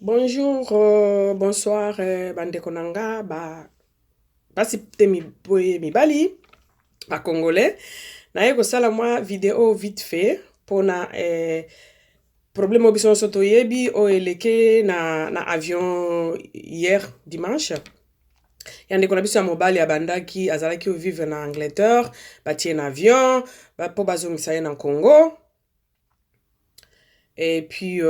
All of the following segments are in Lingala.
Bonjour, bonsoir, bande konanga, basi te mi bali, ba congolais. Na ye kosala mwa vidéo vite fait pona problème obiso soto yebi o eleke na avion hier dimanche. Yande kona biso ya mobali abandaki azalaki vivre na Angleterre, batie na avion, po bazongisa ye na Congo. Et puis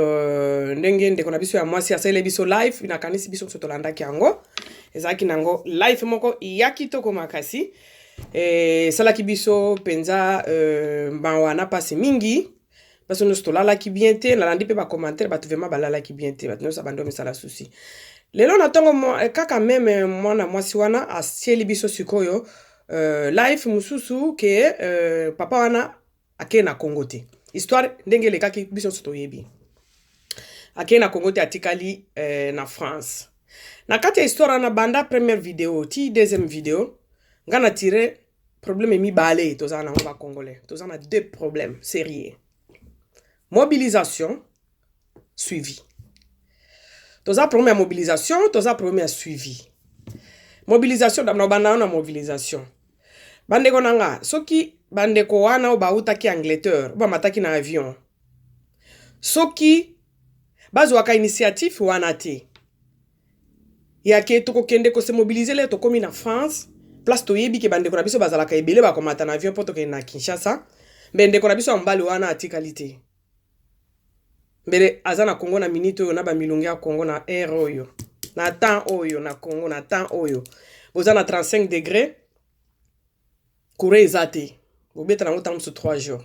ndenge ndeko na biso ya mwasi asale biso live inakanisi biso soto landaki yango ezaki nango live moko ya kitoko makasi salaki biso penza wana pasi mingi parce nous tolalaki bien te nalandi pe ba commentaire batu vraiment balalaki bien te batu nyonso bando misala susi lelo na tongo kaka meme mwana mwasi wana asieli biso sikoyo live mususu ke papa wana ake na Congo te histoire ndenge lekaki biso soto yebi ake na Congo te atikali na France na kati ya histoire na banda première vidéo ti deuxième vidéo nga na tire problème mibale tozala nango ba congolais tozala na deux problèmes sérieux mobilisation suivi tozala problème ya mobilisation tozala problème ya suivi mobilisation na banda na mobilisation bandeko nanga soki bandeko wana o bautaki Angleterre ba mataki na avion soki bazwaka initiative wana te yake tokokende ko se mobiliser le tokomi na France place toyebi ke bandeko na biso bazalaka ebele bakomata na avion poto ke na Kinshasa bandeko na biso mbali wana atikalité mbele aza na Congo na minute oyo na ba milongi ya Congo na air oyo na temps oyo na Congo na temps oyo boza na 35 degrés courant ezate bobeta nango temps 3 jours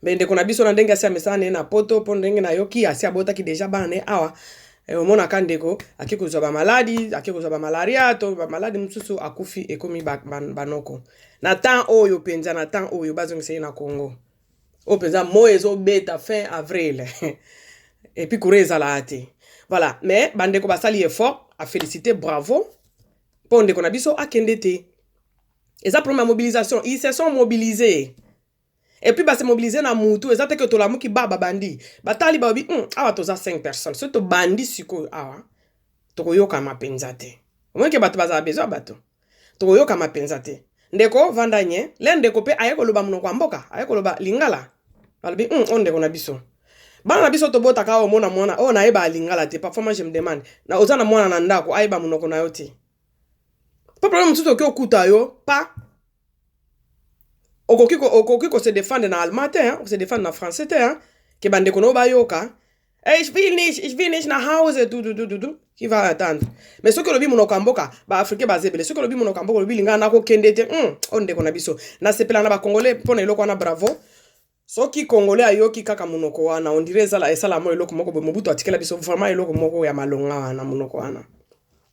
bandeko na biso na ndenge asi amesana na poto po ndenge na yoki asi abotaki deja bana awa omona kandeko ake kozwa ba maladi ake kozwa ba malaria to ba maladi mususu akufi ekomi banoko na temps oyo penza na temps oyo bazongisa na Congo o penza mo ezobeta fin avril et puis courant ezala ate voilà mais bandeko basali effort a féliciter bravo po ndeko na biso akende te eza problème mobilisation ils se sont mobilisés et puis se mobiliser na mutu ezate que tolamuki baba bandi batali babi awa toza 5 personnes so to bandi siko awa tokoyoka mapenza te omweke bato bazala besoin bato tokoyoka mapenza te ndeko vandanye le ndeko pe aye koloba munoko mboka aye koloba lingala balobi ndeko na biso bana na biso tobotaka o mona o na yeba lingala te parfois moi je me demande na ozana mwana na ndako ayeba munoko na yo te pas problème tout oki okuta yo pas okoki ko se défendre na allemand te hein, se défendre na français te hein, ke bandeko no bayoka ich will nicht nach Hause du qui va attendre mais ce que lobi munoko mboka ba africain bazebele ce que lobi munoko mboka lobi linga na ko kende te ndeko na biso na sepela na ba congolais pona eloko na bravo soki congolais ayoki kaka munoko wana on dirait esala mo eloko moko mobutu atikela biso vraiment eloko moko ya malonga na munoko wana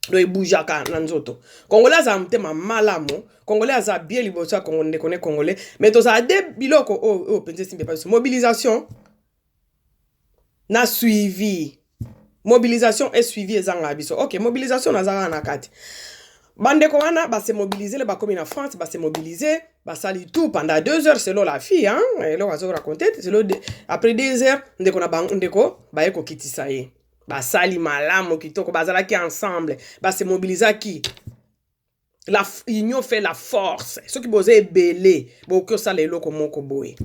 do ebujaka na nzoto congolais aza mtema malamu congolais aza bien liboso ya congolais mais toza de biloko o penze simbe pas mobilisation na suivi mobilisation et suivi ezanga biso ok mobilisation nazaka na kati bandeko wana se mobiliser le bakomi na France se mobiliser basali tout pendant 2 heures selon la fille hein eloko azo raconter après 2 heures ndeko na bango ndeko baye ko kitisa ye basali malamu kitoko bazalaki ensemble se mobilisaki la union fait la force ce qui boze ebele boko sala eloko moko boye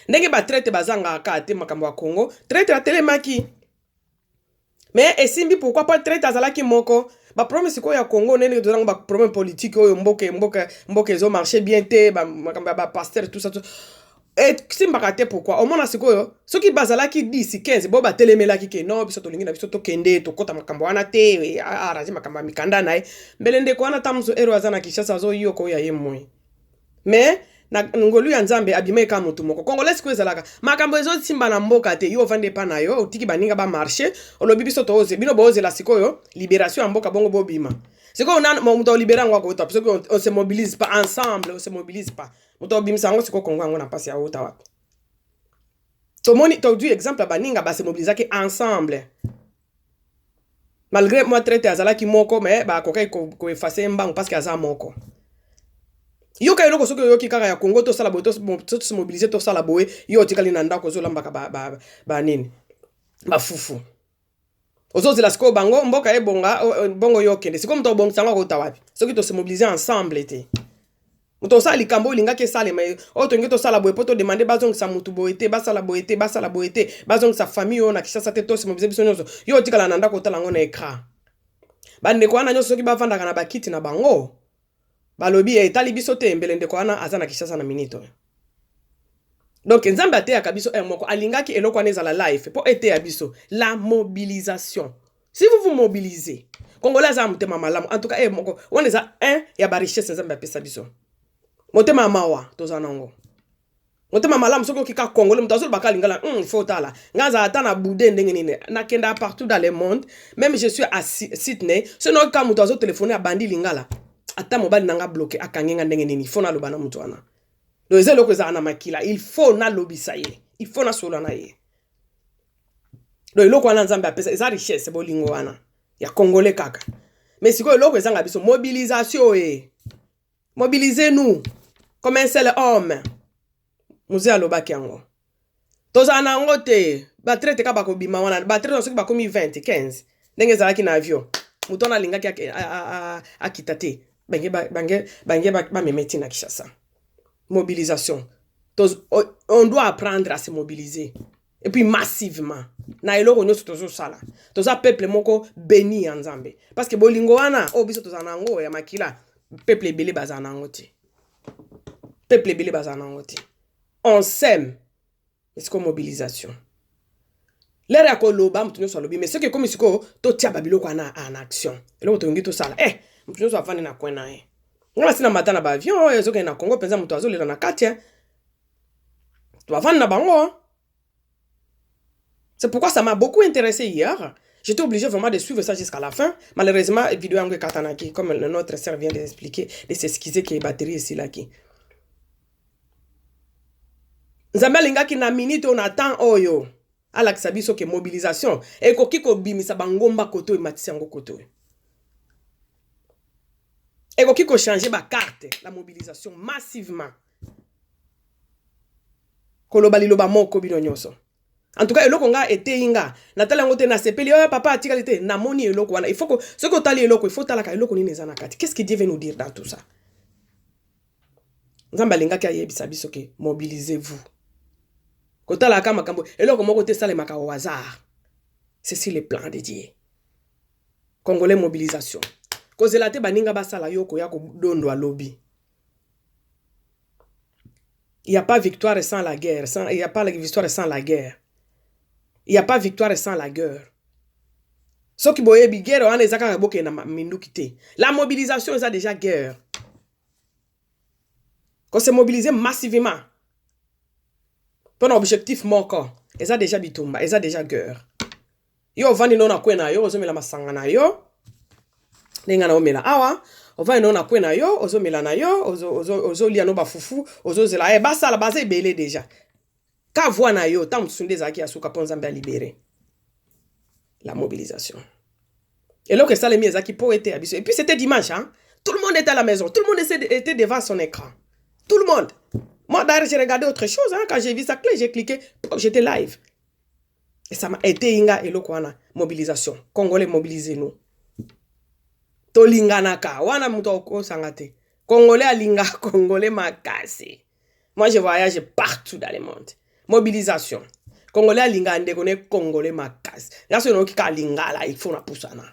ndenge ba traite bazanga ka te makambo ya Congo traite la telemaki mais esimbi pourquoi pas traite azalaki moko ba promesse ko ya Congo nene dozanga ba problème politique oyo mboke ezo marcher bien te makambo ya ba pasteur tout ça et simbaka te pourquoi au mona sikoyo soki bazalaki 10 15 bo batelemelaki ke non biso tolingi na biso tokende tokota makambo wana te arazi makambo mikanda naye mbele ndeko wana tamzo ero azana Kinshasa zo yoko ya yemoi mais na ngolu ya nzambe abime ka mutu moko congolais ko ezalaka makambo ezo simba na mboka te yo vande pa na yo otiki baninga ba marché olobi biso toze bino boze la sikoyo libération ya mboka bongo bobima sikoyo na mutu libéra ngwa ko parce que on se mobilise pas ensemble on se mobilise pas mutu obimisa ngo sikoyo Congo ngo na pasi ya uta wapi to moni to du exemple baninga se mobilisaki ensemble malgré moi traité azalaki moko mais ba kokai ko effacer mbango parce que aza moko yoka eloko soki yoki kaka ya Congo to sala boto se mobiliser to sala boye yo tikali na ndako zo lambaka ba nini ba fufu ozozela siko bango mboka ebonga bongo yokende siko muto bongo sanga kota wapi soki to se mobiliser ensemble te muto sala likambo lingaki sala mais oto ngeto sala boye poto demander bazong sa mutu boete basala boete bazong sa famille na kishasa te to se mobiliser biso nyonso yo tikala na ndako tala ngo na écran bandeko wana nyonso soki bavandaka na bakiti na bango balobi etali biso te mbele ndeko wana aza na kishasa na minito. Donc nzambe ateyaka biso moko alingaki eloko wana ezala life po eteya biso la mobilisation. Si vous vous mobilisez Congolais aza motema malamu en tout cas moko wana eza ya ba richesse nzambe apesa biso motema mawa toza nango motema malamu soki okika Congolais mutu azolo bakalingala faut tala ngaza ata na bude ndenge nini nakenda partout dans le monde même je suis à Sydney sinon ka mutu azo téléphoner abandi lingala ata mobali nanga bloqué akangenga ndenge nini faut na lobana mutu wana. Donc ezelo ko za na makila il faut na lobisa ye il faut na solo na ye. Donc eloko wana nzambe apesa eza richesse bolingo wana ya Congolais kaka mais siko eloko ezanga biso mobilisation mobilisez-nous comme un seul homme. Muze alobaki yango toza na ngo te batraite ka bakobima wana batraite soki bakomi 20 15 ndenge ezalaki na avion mutu na lingaki akita te bange bamemeti na Kinshasa. Mobilisation. On doit apprendre à se mobiliser. Et puis massivement. Na eloko nyoso tozo sala. Toza peuple moko béni en Nzambe. Parce que bolingo wana biso toza nango ya makila peuple ebele baza nango te. Peuple ebele baza nango te. On s'aime. C'est comme mobilisation. L'ère ya koloba mutu nyoso alobi mais ce que comme siko to tia babiloko wana en action. Eloko to ngi to sala. Mutu nyoso afandi na kwena Nga sina matana ba avion ezoke na Congo penza mutu azolela na katia. Tu vas na bango. C'est pourquoi ça m'a beaucoup intéressé hier. J'étais obligé vraiment de suivre ça jusqu'à la fin. Malheureusement, vidéo en katanaki comme notre sœur vient d'expliquer, de s'excuser que batterie ici là qui. Nzambe lingaki na minute on attend oyo. Ala kisabiso ke mobilisation e ko kiko bimisa bangomba koto e matisi yango koto. Et qu'il faut changer ma carte, la mobilisation massivement. Kolobali loba moko bidonyoso. En tout cas, eloko nga ete inga. Natala ngote na sepeli papa atikalite na moni eloko wana. Il faut que ce que tali eloko, il faut talaka eloko ni nezana kati. Qu'est-ce que Dieu veut nous dire dans tout ça? Nzamba linga ka yebisa biso ke mobilisez-vous. Kotala kama kambo eloko moko te sale maka au hasard. C'est le plan de Dieu. Congolais mobilisation. Kozelate baninga basala yoko ya dondo a lobby. Il n'y a pas victoire sans la guerre. Il n'y a pas victoire sans la guerre. Il n'y a pas victoire sans la guerre. Ce qui boye bi guerre on ezaka boke na mindukite. La mobilisation est déjà guerre. Quand c'est mobilisé massivement pour un objectif manquant, ils a déjà bitumba, ils a déjà guerre. Yo vandi nona kwena yo ozomela masanga na yo. Nenga na omela awa ova ino na kwena yo ozomela na yo ozo lia no bafufu ozozela basala baza ebele déjà ka voix na yo tam tsunde zaki asuka ponzambe a libérer la mobilisation et là que ça les mis zaki pour être abisso et puis c'était dimanche hein tout le monde était à la maison tout le monde était devant son écran tout le monde moi d'ailleurs j'ai regardé autre chose hein quand j'ai vu ça j'ai cliqué j'étais live et ça m'a été inga elokwana mobilisation Congolais mobilisez-nous. Tolinganaka wana muto okosangate Congolais alinga Congolais makasi. Moi je voyage partout dans le monde. Mobilisation. Congolais alinga ndeko ne Congolais makasi. Ngaso no kika lingala il faut na pusana.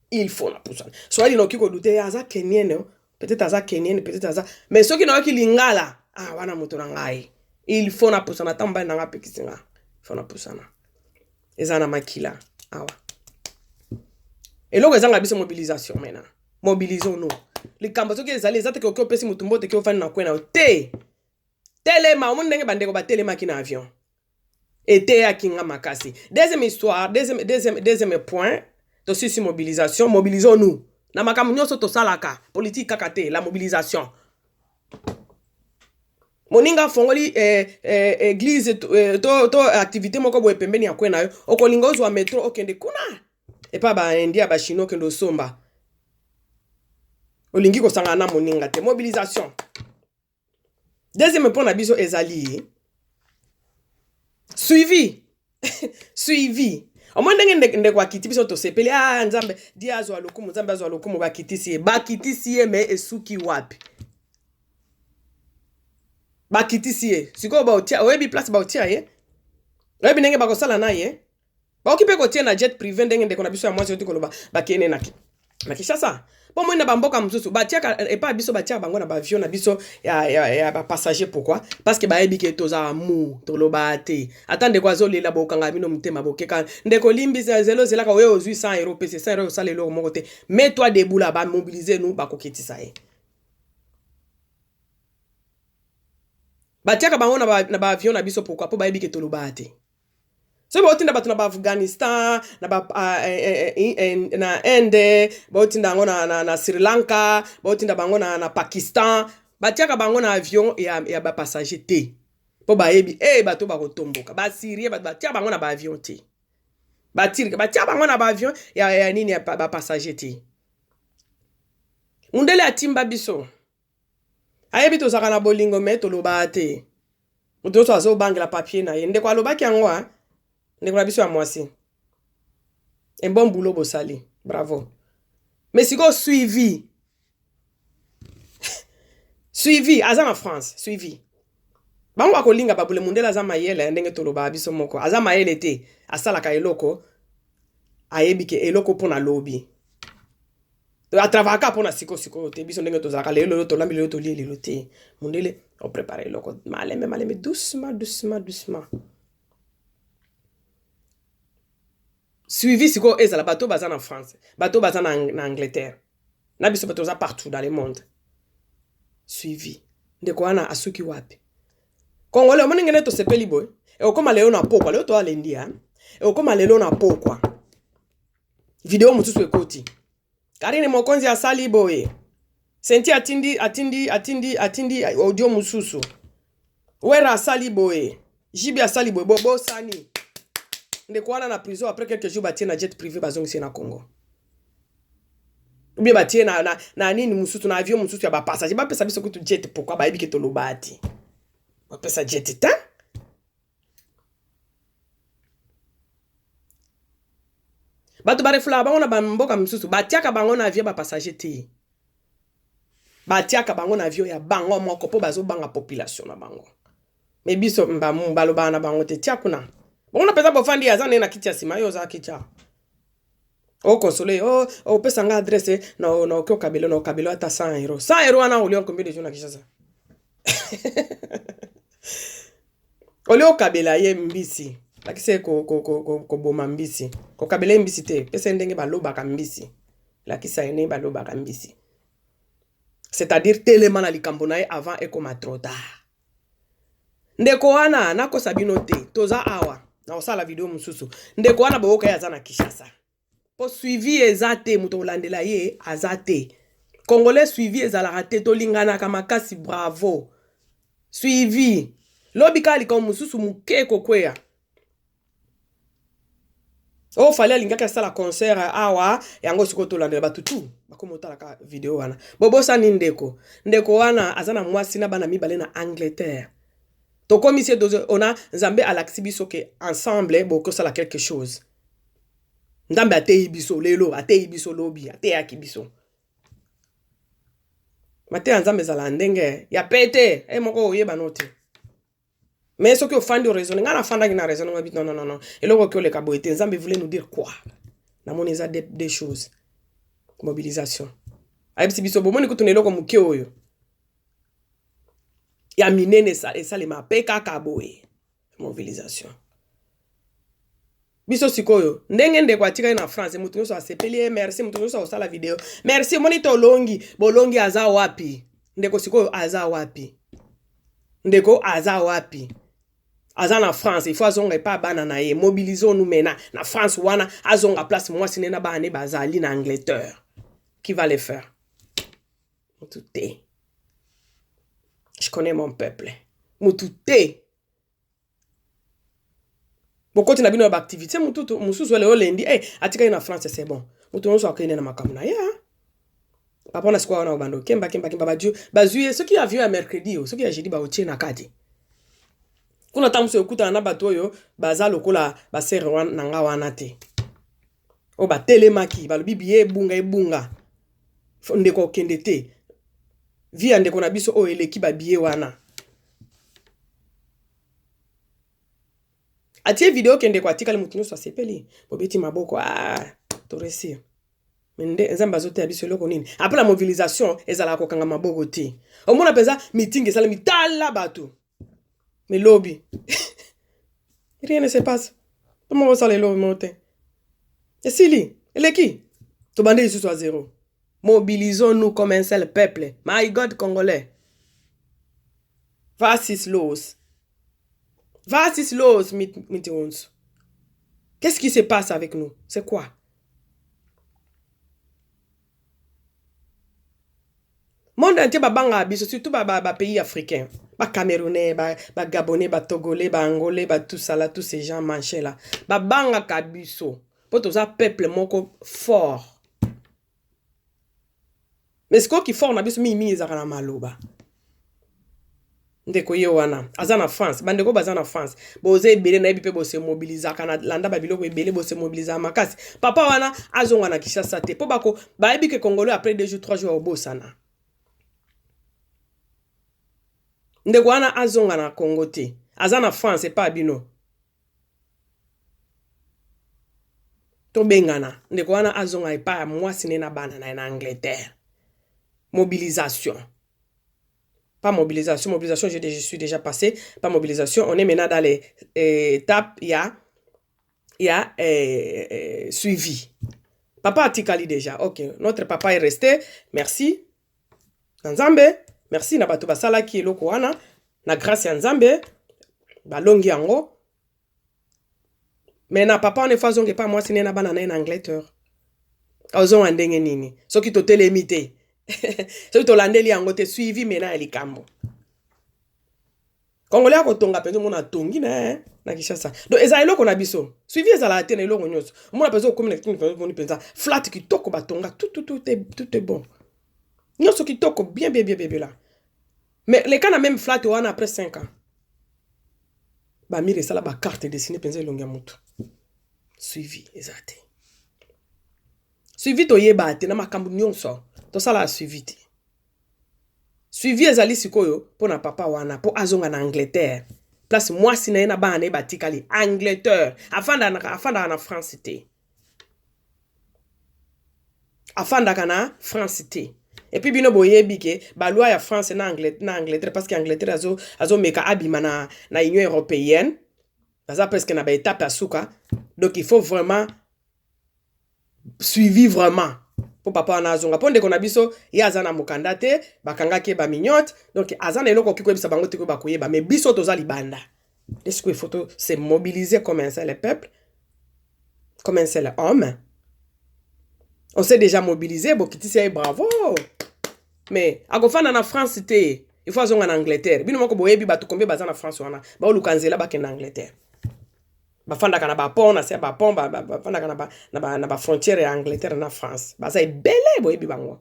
Il faut na pusana. Soit il no kiko douter aza Kenyan peut-être aza Kenyan peut-être aza mais ceux qui no ki lingala wana muto na ngai. Il faut na pusana tamba na ngapi kisinga. Il faut na pusana. Ezana makila. Awa. Et là, vous avez mobilisation maintenant. Mobilisons-nous. Les cambasso qui les allez, que vous avez mutumbo te que vous faites na kwena te. Telema, on ndenge bandeko ba telema ki na avion. Et te ya kinga makasi. Deuxième histoire, deuxième point, de sur mobilisation, mobilisons-nous. Na makamu nyoso to salaka, politique kakate, la mobilisation. Moninga fongoli église to activité moko bo pembeni ya kwena yo. Okolinga ozwa metro okende kuna. Et pas ba india ba chino kendo somba. Olingi ko sanga na moninga te mobilisation. Deuxième point na biso ezali suivi. Suivi. Au moins ndenge kwa kiti biso to sepeli nzambe dia azwa lokumu nzambe azwa lokumu bakitisi ye me esuki wapi bakitisi ye siko ba otia oyebi place ba otia ye oyebi ndenge bakosala na ye ba okipe ko tia na jet privé ndenge ndeko na biso ya mwasi oti koloba bakene na Kinshasa bon moi na bamboka mususu batiaka et pas biso batia bango na ba avion na biso ya ba passager pourquoi parce que bayebi ke toza amu toloba te attendez kwa zolela bokanga bino mutema bokeka ndeko limbisa zelo zelaka oyo ozui 100 euros pc 100 euros sale lo moko te mets toi debout là ba mobiliser nous ba kokitisa ye batiaka bango na ba avion na biso pourquoi po bayebi ke toloba te so botinda batu na ba Afghanistan na ba na Inde botinda ngo na Sri Lanka botinda bango na Pakistan batiaka bango na avion ya ba passager te po bayebi bato ba kotomboka ba Syrie batia bango na ba avion te batia bango na ba avion ya nini ya ba passager te mundele atimba biso ayebi to saka na bolingo me to loba te muto so azo bangela papier na ye ndeko alobaki yango ndeko na biso ya mwasi un bon boulot bosali bravo mais siko suivi aza na France suivi bango akolinga babule mundela aza mayele ndenge toloba biso moko aza mayele te asalaka eloko ayebi ke eloko pona lobi atravaka pona siko te biso ndenge tozalaka lelo tolambi lelo tolie lelo te mundele o préparer eloko maleme doucement suivi siko ezala bato baza na France bato baza na Angleterre na biso bato baza partout dans le monde suivi ndeko wana asuki wapi Congolais omoni ngene to sepeli boy okoma lelo na pokwa lelo to alendia okoma lelo na pokwa video mutusu ekoti Karine Mokonzi asali boy senti atindi audio mususu wera asali boy jibi asali boy bobo sani ndeko wana na prison après quelques jours batie na jet privé bazongisi na Congo ubie batie na nini mususu na avion mususu ya ba passager ba pesa biso kutu jet pourquoi ba yebi ke to lobati ba pesa jet ta bato barefula bango na bamboka mususu batiaka bango na avion ba passager te batiaka bango na avion ya bango moko po bazo banga population na bango mais biso mbaloba na bango te tia kuna bon na pesa bofandi azane na kiti ya sima yo za kicha o consoler o pesa nga adresse no ko kabelo ata 100 euros 100 euros ana olio combien de jours na Kinshasa olio kabela ye mbisi lakise ko boma mbisi ko kabela mbisi te pesa ndenge baloba ka mbisi lakisa ene baloba ka mbisi c'est-à-dire tellement na likambo na ye avant et comme trop tard ndeko wana na ko sabino te toza awa na osala video mususu ndeko wana boka ya zana Kinshasa po suivi ezate muto olandela ye azate Congolais suivi ezala te to lingana kama kasi bravo suivi lobika liko mususu mukeko kwea o fallait lingaka sala concert awa yango siko to landela batutu bakomotala ka video wana bobosa ni ndeko wana azana mwasi na bana mibale na Angleterre to commissaire dozo ona nzambe alaksi biso ke ensemble boko sala quelque chose ndambe atei biso lelo atei biso lobi atei akibiso mate nzambe zala ndenge ya pete moko oyeba note mais ce que ofandi o raisonner ngana fanda ki na raisonner ngabit non eloko ke oleka boete nzambe voulait nous dire quoi na moneza des choses mobilisation ayebisi biso bomoni kutu eloko muke oyo ya minene ça les mape kaka boye mobilisation biso sikoyo ndenge ndeko atika na France mutu nyoso asepeli merci mutu nyoso osala video merci monito longi bolongi aza wapi ndeko sikoyo aza wapi ndeko aza wapi aza na France il faut azonga pas bana na ye mobilisons-nous maintenant na France wana azonga place moi sinena bana bazali na Angleterre qui va les faire tout est. Je connais mon peuple. Mutute. Boko tina bino ba activité mututu mususu le olendi atika na France c'est bon. Mutu no so akene na makamuna ya. Papa na square na obando kemba ba Dieu. Bazuye ce qui a vu à mercredi, ce qui a jeudi ba otie na kadi. kuna tamu se okuta na bato yo baza lokola ba sere nanga wana te o ba telemaki balobi biye ebunga ndeko kende te via ndeko na biso o eleki ba biye wana atie video kende kwa tika le mutu nyonso asepeli bobeti maboko toresi mende nzambe azote ya biso eloko nini après la mobilisation ezala kokanga maboko te omona penza meeting ezala mitala bato mais lobby rien ne se passe comment on sale lobby monte et sili eleki to bande ici soit zéro mobilisons-nous comme un seul peuple my god congolais vas-y los Mitterrand. Qu'est-ce qui se passe avec nous? C'est quoi? Monde entier babanga abiso, surtout ba pays africains. Ba Camerounais, ba Gabonais, ba Togolais, ba Angolais, ba tout ça là, tous ces gens manchés là. Babanga kabiso. Pour tous un peuple moko fort. Mais ce qui fort na biso mi ezaka maloba. Ndeko ye wana azana France bandeko bazana France boze ebele na ebipe bo se mobiliser kana landa babiloko ebele bo se mobiliser makasi papa wana azonga na Kinshasa te po bako ba ebike Congolais après 2 jours 3 jours obosana ndeko wana azonga na Congo te azana France pas bino to bengana ndeko wana azonga epa mwasi ne na bana na Angleterre mobilisation. Pas mobilisation. Mobilisation, je suis déjà passé. Pas mobilisation. On est maintenant dans les étapes. Il y a suivi. Papa a tikali déjà. Ok. Notre papa est resté. Merci. Nzambe. Merci. Na bato basala ki eloko wana. Na grâce ya Nzambe. Balongi yango. Mais na papa on est fazonge pas moi sine na bana na Angleterre. Ozon andenge nini. Soki to telemite. So to landeli yango te suivi mena elikambo Congolais a kotonga penzo mona tongi na Kinshasa donc eza eloko na biso suivi ezala te na eloko nyonso mona penzo communication ni penza flat kitoko batonga tout est bon nyonso kitoko bien là mais les kana même flat wana après 5 ans ba mire sala ba carte dessinée penza elonga mutu suivi ezate suivi to yeba te na makambu nyonso to sala suivi te suivi ezali sikoyo po na papa wana po azonga na Angleterre place mwasi na ena bana batikali Angleterre afanda na France te afanda kana France te et puis bino boyebi ke ba loi ya France na Angleterre parce que Angleterre azo meka abima na Union européenne baza presque na ba étape asuka donc il faut vraiment suivi vraiment pour papa na azonga ponde kona biso ya azana mokanda te bakanga ke ba mignotte donc azana eloko kiko bisa bango te ko bakoyeba mais biso toza libanda est-ce qu'il faut se mobiliser comme un seul peuple comme un seul homme on s'est déjà mobilisé bokiti c'est bravo mais akofana na France te il faut azonga na Angleterre bino moko boyebi batu kombe baza na France wana ba olukanzela ba ke na Angleterre bafanda kana ba pont na se ba pont bafanda kana na ba frontière ya Angleterre na France baza ebele boyebi bango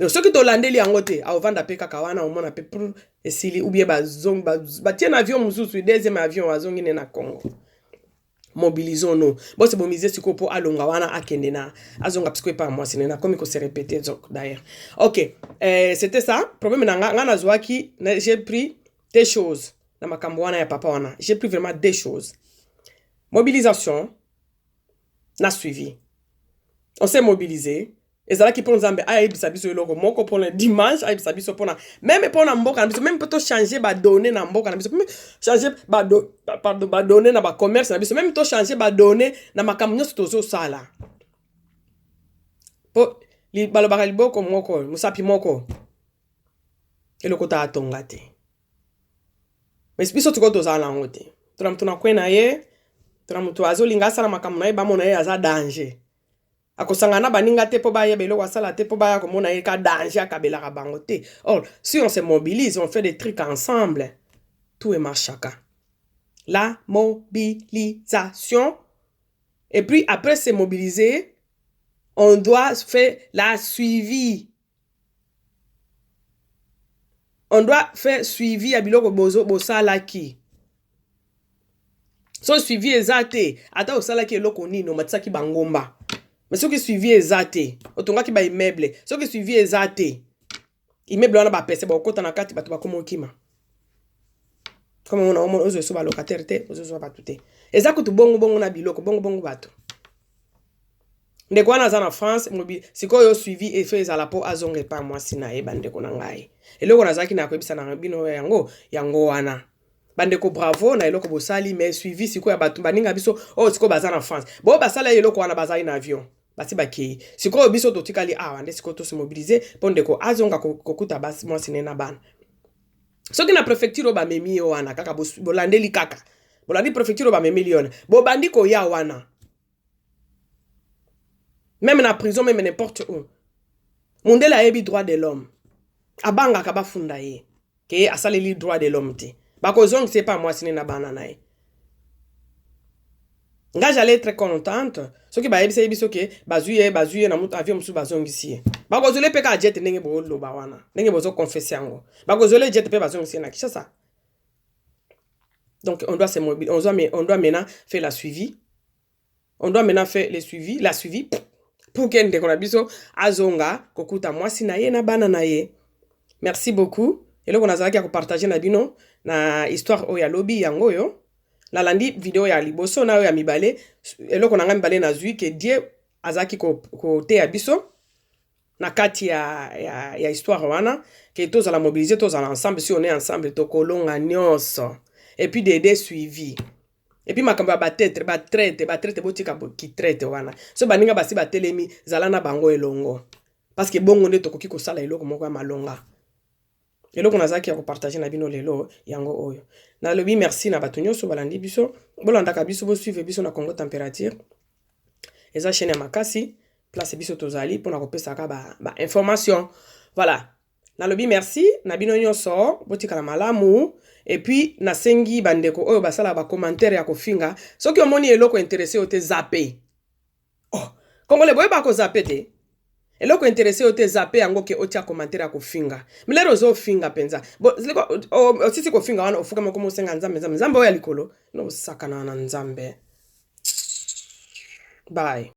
donc soki to landeli yango te a ovanda pe kaka wana omona pe pour esili ou bien bazong ba tien avion mususu deuxième avion azongi na Congo mobilisons-nous bon c'est mobiliser siko po alonga wana akende na azonga psiko pa moi sinena comme il se répéter d'ailleurs ok c'était ça problème na zwaki j'ai pris des choses na makambo wana ya papa wana j'ai pris vraiment des choses mobilisation na suivi on s'est mobilisé ezala ki pour Nzambe ayebisa biso eloko moko pour le dimanche ayebisa biso pona même pona mboka na biso même peut changer ba donner na mboka na biso changer ba donner na ba commerce na biso même to changer ba donner na makambo nyonso tozo sala po li balobaka liboko moko musapi moko eloko ta atonga te mais biso tuko tozala nango te tona mutu na kwena ye tona mutu azolinga asala makambo na ye bamona ye aza danger akosangana baninga te po baya beloko asala te po baya komona ye ka danger akabelaka bango te or si on se mobilise on fait des trucs ensemble tout est marchaka la mobilisation et puis après se mobiliser on doit faire la suivi. on doit faire suivi à biloko bozo bosala ki. So suivi ezate, ata osala ki eloko nino matsaki bangomba. Mais ce qui suivi ezate, otonga ki ba immeuble, ce qui suivi ezate. Immeuble wana ba pese ba okota na kati bato ba komo kima. Comme on a ozo so ba locataire te, ozo so ba tuté. Ezako tu bongo na biloko, bongo bato. Ndeko wana za na France, mobi sikoyo suivi et fait ezala po azonge pa mwasi na ye bandeko na ngai. Eloko nazaki na koyebisa na bino yango wana. Bandeko bravo na eloko bosali mais suivi sikoyo bato baninga biso sikoyo baza na France. Bo basala eloko wana bazali na avion. Basi bakei. Sikoyo biso totikali wande sikoyo to se mobiliser po ndeko azonga kokuta basi mwasi na bana. Soki na préfecture ba memi wana kaka bolandeli kaka. Bolandi préfecture ba memi liona. Bo bandiko ya wana. Même na prison, même n'importe où. Mondela a ebi droit de l'homme. Abanga kaba funda ye. Ke asaleli droit de l'homme te. Bako zong c'est pas moi sine na banana ye. Nga j'allais très contente. Ce qui ba ebi se ebi soke bazuye na mutu avion musu bazong ici. Bako zole pe ka jet nenge bo lo ba wana. Nenge bozo confesser yango. Bako zole jet pe bazong ici na Kinshasa. Donc on doit se mobiliser, on doit maintenant faire la suivi. On doit maintenant faire la suivi. Pour qu'en de konabiso azonga kokuta mwasi na ye na bana na ye. Merci beaucoup. Et là on a zaki à partager na bino na histoire oya lobby yango yo. Na landi vidéo ya liboso na oya mibale. Et là on a mibale na zui que Dieu azaki ko te abiso na kati ya histoire wana que tous à la mobiliser tous ensemble si on est ensemble to kolonga nyonso. Et puis des suivis. Et puis makamba ba traite botika ki traite wana. So baninga basi ba telemi zalana bango elongo. Parce que bongo nde tokoki ko sala eloko moko malonga. Eloko nazaki ya ko partager na bino lelo yango oyo. Na lobi merci na batunyo so balandi biso. Bolanda ka biso bo suivre biso na Congo Température. Eza chaîne makasi place biso tozali pour na kopesa ka ba information. Voilà. Na lobi merci na bino nyonso botika la malamu. Et puis na sengi bandeko oyo basala ba commentaire ya kofinga soki omoni eloko intéressé o te zappé kongole boye ba ko zappé te eloko intéressé o te zappé yango ke otia commentaire ya kofinga milero zo finga penza bo sisi kofinga wana ofuka mako mosenga nzambe oya likolo no sakana na nzambe bye.